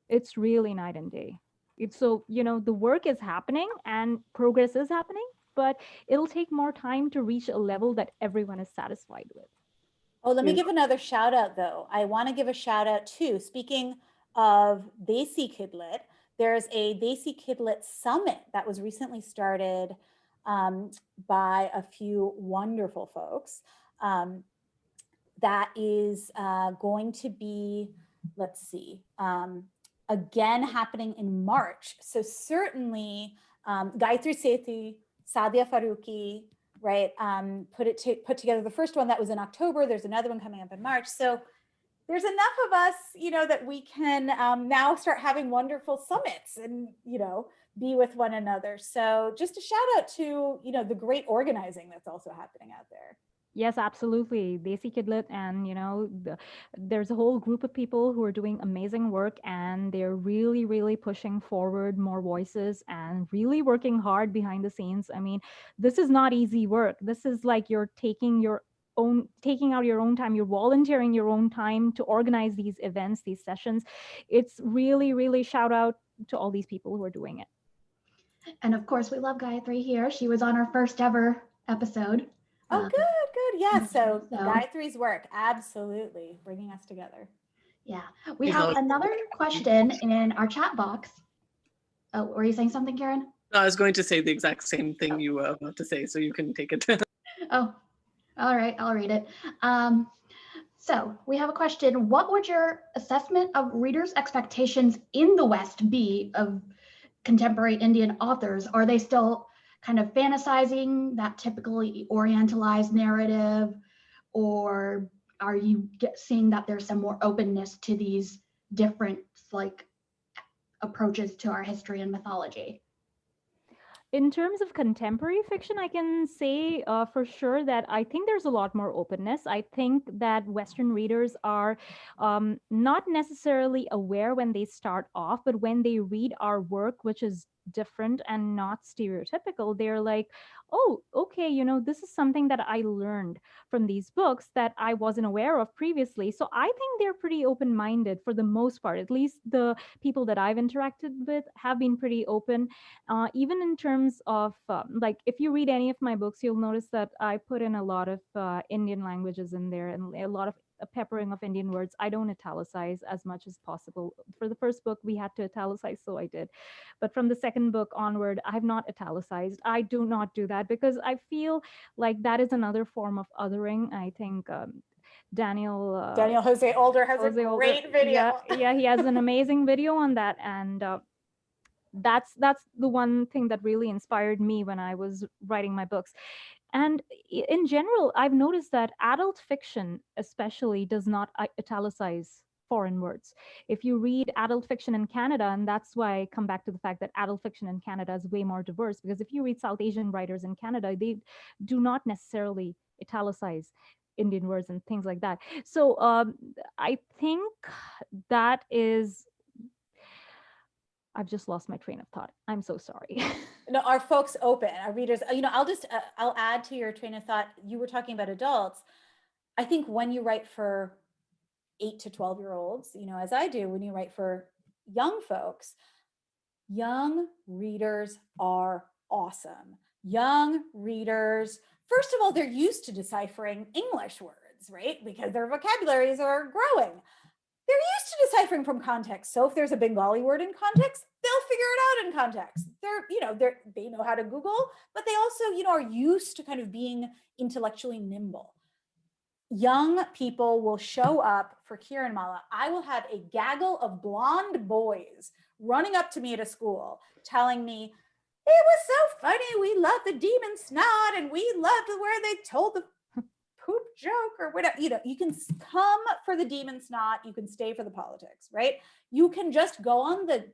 S3: It's really night and day. So, the work is happening and progress is happening, but it'll take more time to reach a level that everyone is satisfied with.
S4: Oh, let me give another shout out though. I want to give a shout out too. Speaking of Desi Kidlit, there's a Desi Kidlit Summit that was recently started by a few wonderful folks that is going to be let's see, again happening in March. So certainly Gayatri Sethi, Sadia Faruqi, right, put together the first one that was in October. There's another one coming up in March. So there's enough of us, that we can now start having wonderful summits and, be with one another. So just a shout out to, the great organizing that's also happening out there.
S3: Yes, absolutely. Desi Kidlit, and there's a whole group of people who are doing amazing work, and they're really, really pushing forward more voices and really working hard behind the scenes. I mean, this is not easy work. This is like you're taking out your own time, you're volunteering your own time to organize these events, these sessions. It's really, really shout out to all these people who are doing it.
S1: And of course, we love Gayatri here. She was on our first ever episode.
S4: Oh, good. Yeah, so Gayatri's work, absolutely bringing us together.
S1: Yeah, we have another question in our chat box. Oh, were you saying something, Karen?
S2: No, I was going to say the exact same thing you were about to say, so you can take it.
S1: Oh, all right, I'll read it. So we have a question. What would your assessment of readers' expectations in the West be of contemporary Indian authors? Are they still kind of fantasizing that typically orientalized narrative, or are you seeing that there's some more openness to these different approaches to our history and mythology?
S3: In terms of contemporary fiction, I can say for sure that I think there's a lot more openness. I think that Western readers are not necessarily aware when they start off, but when they read our work, which is different and not stereotypical, they're like, oh, okay, this is something that I learned from these books that I wasn't aware of previously. So I think they're pretty open-minded for the most part. At least the people that I've interacted with have been pretty open. Even in terms of if you read any of my books, you'll notice that I put in a lot of Indian languages in there and a lot of a peppering of Indian words. I don't italicize as much as possible. For the first book, we had to italicize, so I did. But from the second book onward, I have not italicized. I do not do that because I feel like that is another form of othering. I think Daniel
S4: Jose Older has a great video.
S3: Yeah, he has an amazing video on that, and that's the one thing that really inspired me when I was writing my books. And in general, I've noticed that adult fiction especially does not italicize foreign words. If you read adult fiction in Canada, and that's why I come back to the fact that adult fiction in Canada is way more diverse, because if you read South Asian writers in Canada, they do not necessarily italicize Indian words and things like that. So I think that is, I've just lost my train of thought. I'm so sorry.
S4: No, our folks open, our readers, I'll add to your train of thought. You were talking about adults. I think when you write for 8 to 12-year-olds, as I do, when you write for young folks, young readers are awesome. Young readers, first of all, they're used to deciphering English words, right? Because their vocabularies are growing. They're used to deciphering from context. So if there's a Bengali word in context, they'll figure it out in context. They know how to Google, but they also, are used to kind of being intellectually nimble. Young people will show up for KIRANMALA. I will have a gaggle of blonde boys running up to me at a school telling me, it was so funny, we loved the demon snot, and we loved where they told the poop joke or whatever. You can come for the demon snot, you can stay for the politics, right? You can just go on the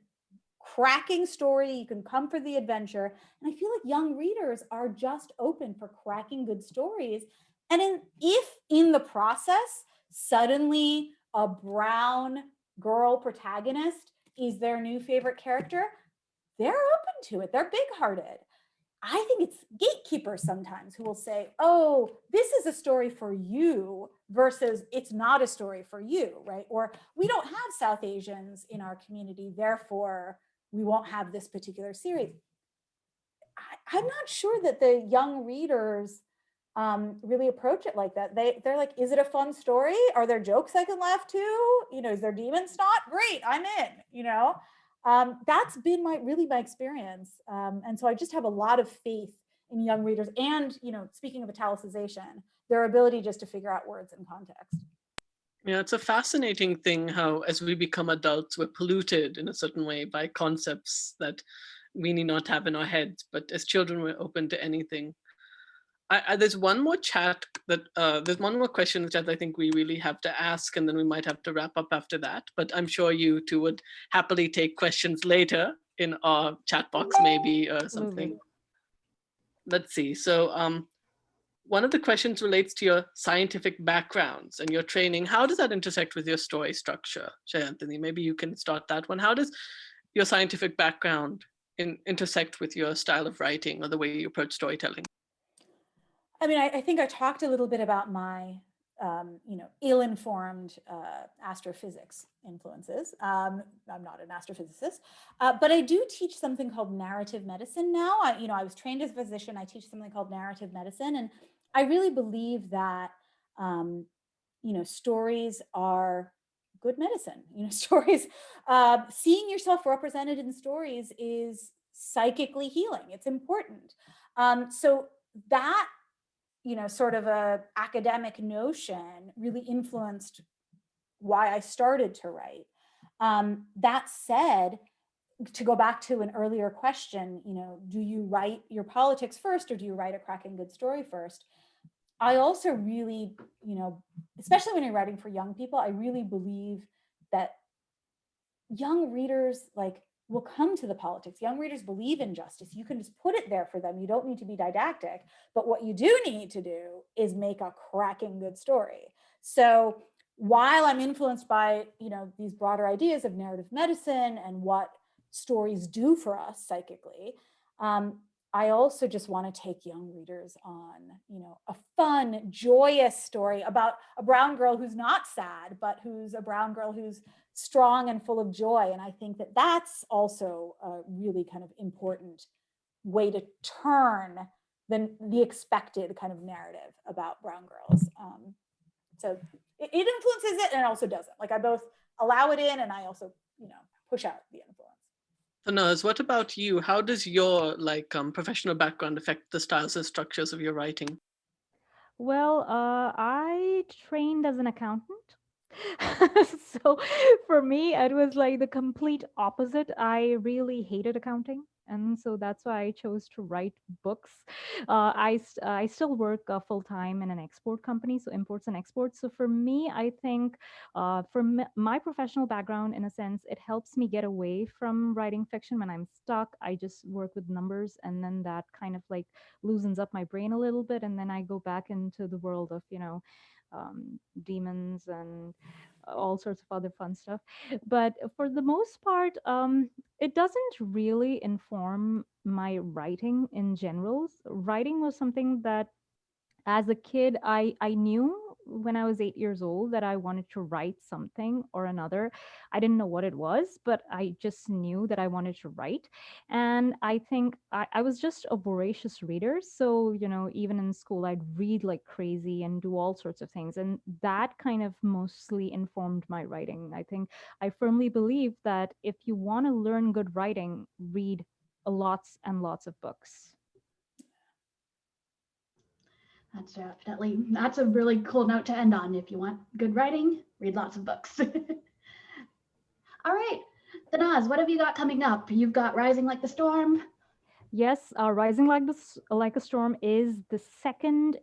S4: cracking story, you can come for the adventure. And I feel like young readers are just open for cracking good stories. And if in the process, suddenly a brown girl protagonist is their new favorite character, they're open to it. They're big-hearted. I think it's gatekeepers sometimes who will say, oh, this is a story for you versus it's not a story for you, right? Or we don't have South Asians in our community, therefore we won't have this particular series. I'm not sure that the young readers really approach it like that. They're like, is it a fun story? Are there jokes I can laugh to? Is there demon snot? Great, I'm in, That's been my experience. And so I just have a lot of faith in young readers and, speaking of italicization, their ability just to figure out words in context.
S2: Yeah, it's a fascinating thing how, as we become adults, we're polluted in a certain way by concepts that we need not have in our heads. But as children, we're open to anything. There's one more chat that there's one more question that I think we really have to ask, and then we might have to wrap up after that. But I'm sure you two would happily take questions later in our chat box, maybe, or something. Let's see. So one of the questions relates to your scientific backgrounds and your training. How does that intersect with your story structure? Sayantani, maybe you can start that one. How does your scientific background intersect with your style of writing or the way you approach storytelling?
S4: I mean, I think I talked a little bit about my, ill-informed astrophysics influences. I'm not an astrophysicist, but I do teach something called narrative medicine now. I was trained as a physician. I teach something called narrative medicine, and I really believe that, stories are good medicine. Stories, seeing yourself represented in stories is psychically healing. It's important. So that sort of a academic notion really influenced why I started to write. That said, to go back to an earlier question, do you write your politics first or do you write a cracking good story first? I also really, especially when you're writing for young people, I really believe that young readers will come to the politics. Young readers believe in justice. You can just put it there for them. You don't need to be didactic. But what you do need to do is make a cracking good story. So while I'm influenced by, these broader ideas of narrative medicine and what stories do for us psychically, I also just want to take young readers on, a fun, joyous story about a brown girl who's not sad, but who's a brown girl who's strong and full of joy. And I think that that's also a really kind of important way to turn the expected kind of narrative about brown girls. So it influences it and it also doesn't. I both allow it in and I also, push out the influence.
S2: Tanaz, what about you? How does your professional background affect the styles and structures of your writing?
S3: Well, I trained as an accountant. So for me, it was like the complete opposite. I really hated accounting. And so that's why I chose to write books. I still work full time in an export company, so imports and exports. So for me, I think my professional background, in a sense, it helps me get away from writing fiction when I'm stuck. I just work with numbers, and then that kind of loosens up my brain a little bit, and then I go back into the world of demons and all sorts of other fun stuff. But for the most part, it doesn't really inform my writing in general. Writing was something that as a kid, I knew when I was 8 years old that I wanted to write something or another. I didn't know what it was, but I just knew that I wanted to write. And I think I was just a voracious reader. So, even in school, I'd read like crazy and do all sorts of things. And that kind of mostly informed my writing. I think I firmly believe that if you want to learn good writing, read lots and lots of books.
S1: That's a really cool note to end on. If you want good writing, read lots of books. All right, Tanaz, what have you got coming up? You've got Rising Like the Storm.
S3: Yes, Rising Like a Storm is the second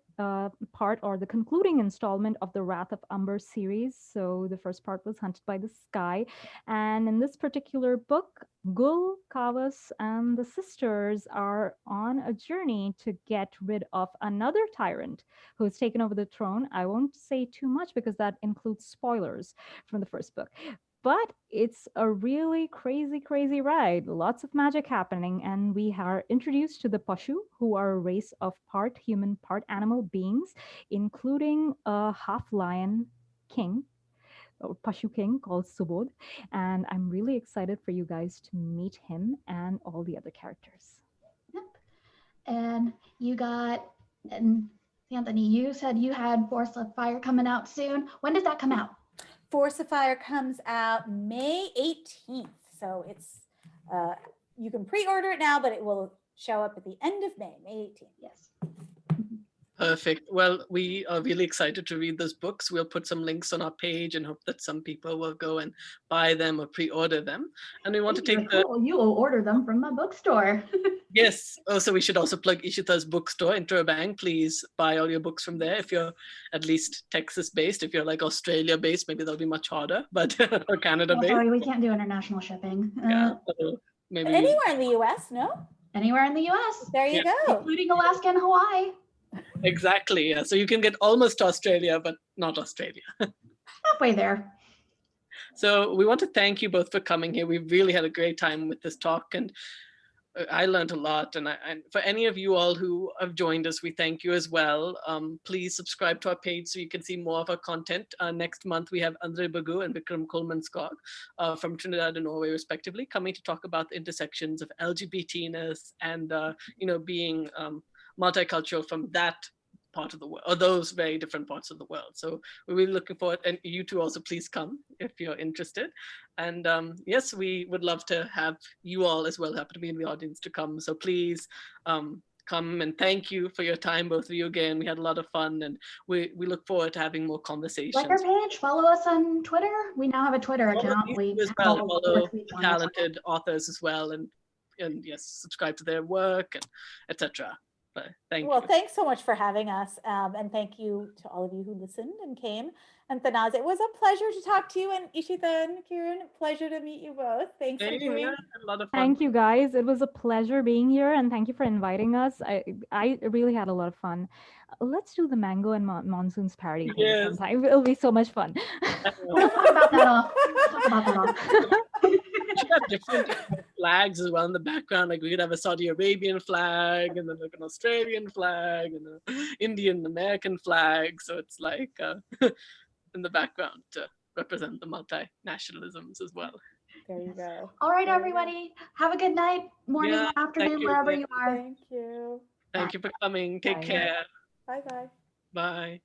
S3: part or the concluding installment of the Wrath of Ambar series. So the first part was Hunted by the Sky. And in this particular book, Gul, Kavas, and the sisters are on a journey to get rid of another tyrant who has taken over the throne. I won't say too much because that includes spoilers from the first book. But it's a really crazy, crazy ride. Lots of magic happening, and we are introduced to the Pashu, who are a race of part human, part animal beings, including a half lion king, or Pashu king called Subodh. And I'm really excited for you guys to meet him and all the other characters.
S1: Yep. And Anthony, you said you had Force of Fire coming out soon. When does that come out?
S4: Force of Fire comes out May 18th. So it's, you can pre-order it now, but it will show up at the end of May 18th.
S1: Yes.
S2: Perfect. Well, we are really excited to read those books. We'll put some links on our page and hope that some people will go and buy them or pre-order them. And we want to take the...
S1: Cool. You will order them from my bookstore.
S2: Yes. Also, we should also plug Ishita's bookstore, Interbank. Please buy all your books from there. If you're at least Texas-based, if you're like Australia-based, maybe that'll be much harder, but or Canada-based.
S1: Sorry, we can't do international shipping.
S2: Yeah. So maybe
S4: Anywhere in the US, no?
S1: Anywhere in the US.
S4: There you go.
S1: Including Alaska and Hawaii.
S2: Exactly. Yeah. So you can get almost to Australia, but not Australia.
S1: Halfway there.
S2: So we want to thank you both for coming here. We really had a great time with this talk, and I learned a lot. And for any of you all who have joined us, we thank you as well. Please subscribe to our page so you can see more of our content. Next month, we have Andre Bagu and Vikram Coleman-Skog from Trinidad and Norway, respectively, coming to talk about the intersections of LGBTness and being multicultural from that part of the world, or those very different parts of the world. So we're really looking forward, and you two also please come if you're interested. And yes, we would love to have you all as well happen to be in the audience to come. So please come, and thank you for your time, both of you. Again, we had a lot of fun, and we look forward to having more conversations.
S1: Like our page, follow us on Twitter. We now have a Twitter account. We
S2: as well, follow talented authors as well, and yes, subscribe to their work, and etc. But thank you.
S4: Well, thanks so much for having us. And thank you to all of you who listened and came. And Tanaz, it was a pleasure to talk to you. And Ishita and Kiran, pleasure to meet you both. Thanks for doing.
S2: A lot of fun.
S3: Thank you guys. It was a pleasure being here, and thank you for inviting us. I really had a lot of fun. Let's do the mango and monsoons parody thing sometime. It'll be so much fun.
S1: We'll talk about that off.
S2: We should have different flags as well in the background. Like we could have a Saudi Arabian flag, and then like an Australian flag, and an Indian American flag. So it's like in the background to represent the multinationalisms as well.
S4: There you go.
S1: All right, everybody. Have a good night, morning, afternoon, wherever you are.
S4: Thank you.
S2: Thank you for coming. Take care.
S4: Bye-bye.
S2: Bye.